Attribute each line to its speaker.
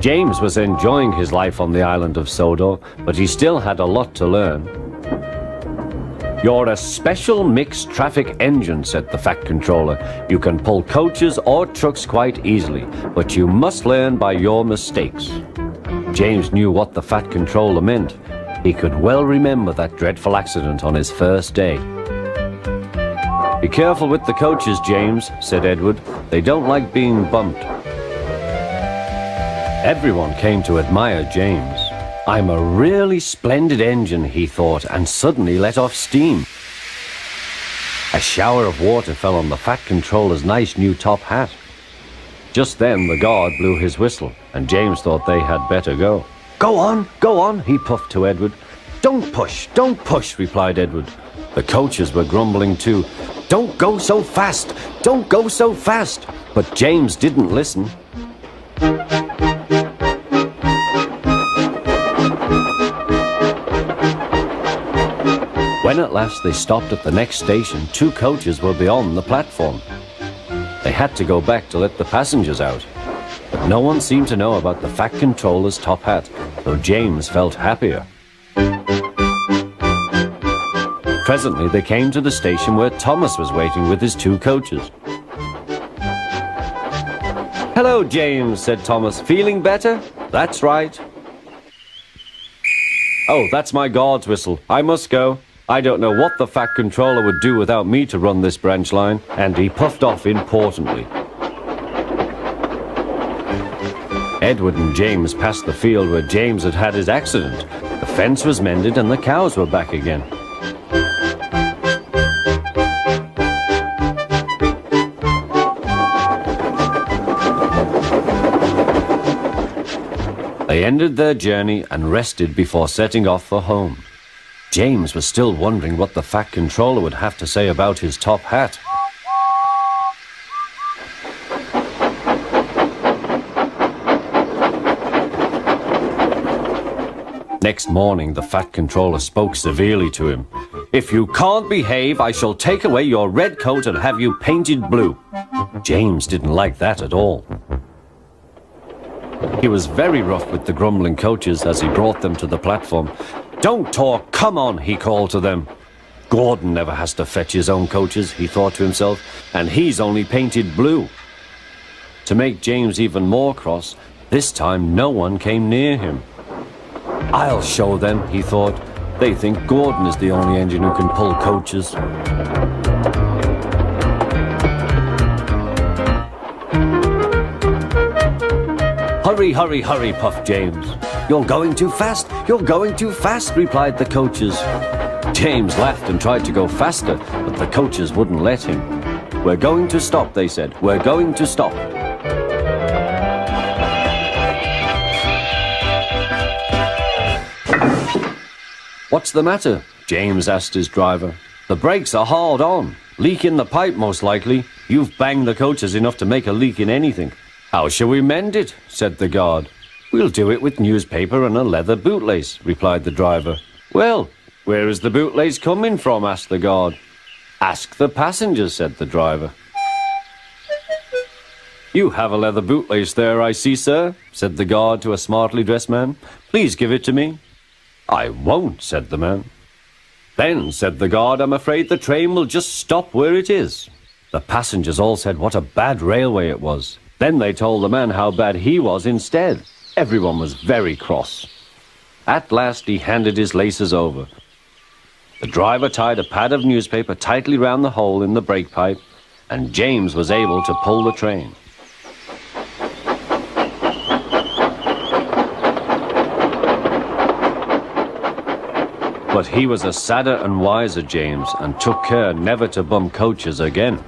Speaker 1: James was enjoying his life on the island of Sodor, but he still had a lot to learn. "You're a special mixed traffic engine," said the Fat Controller. "You can pull coaches or trucks quite easily, but you must learn by your mistakes." James knew what the Fat Controller meant. He could well remember that dreadful accident on his first day. "Be careful with the coaches, James," said Edward. "They don't like being bumped." Everyone came to admire James. "I'm a really splendid engine," he thought, and suddenly let off steam. A shower of water fell on the Fat Controller's nice new top hat. Just then the guard blew his whistle, and James thought they had better go. Go on," he puffed to Edward. Don't push," replied Edward. The coaches were grumbling too. Don't go so fast! But James didn't listen. When at last they stopped at the next station, 2 coaches were beyond the platform. They had to go back to let the passengers out. But no one seemed to know about the Fat Controller's top hat, so James felt happier. Presently they came to the station where Thomas was waiting with his 2 coaches. "Hello, James," said Thomas. "Feeling better?" "That's right." "Oh, that's my guard's whistle. I must go. I don't know what the Fat Controller would do without me to run this branch line," and he puffed off importantly. Edward and James passed the field where James had had his accident. The fence was mended and the cows were back again. They ended their journey and rested before setting off for home. James was still wondering what the Fat Controller would have to say about his top hat. Next morning, the Fat Controller spoke severely to him. "If you can't behave, I shall take away your red coat and have you painted blue." James didn't like that at all. He was very rough with the grumbling coaches as he brought them to the platform. "Don't talk, come on," he called to them. "Gordon never has to fetch his own coaches," he thought to himself, "and he's only painted blue." To make James even more cross, this time no one came near him. "I'll show them," he thought. "They think Gordon is the only engine who can pull coaches." Hurry, hurry, puffed James. You're going too fast, replied the coaches. James laughed and tried to go faster, but the coaches wouldn't let him. "We're going to stop," they said. "We're going to stop." "What's the matter?" James asked his driver. "The brakes are hard on. Leak in the pipe, most likely. You've banged the coaches enough to make a leak in anything." "How shall we mend it?" said the guard. "We'll do it with newspaper and a leather bootlace," replied the driver. "Well, where is the bootlace coming from?" asked the guard. "Ask the passengers," said the driver. "You have a leather bootlace there, I see, sir," said the guard to a smartly dressed man. "Please give it to me." "I won't," said the man. "Then," said the guard, "I'm afraid the train will just stop where it is." The passengers all said what a bad railway it was. Then they told the man how bad he was instead. Everyone was very cross. At last he handed his laces over. The driver tied a pad of newspaper tightly round the hole in the brake pipe, and James was able to pull the train. But he was a sadder and wiser James, and took care never to bump coaches again.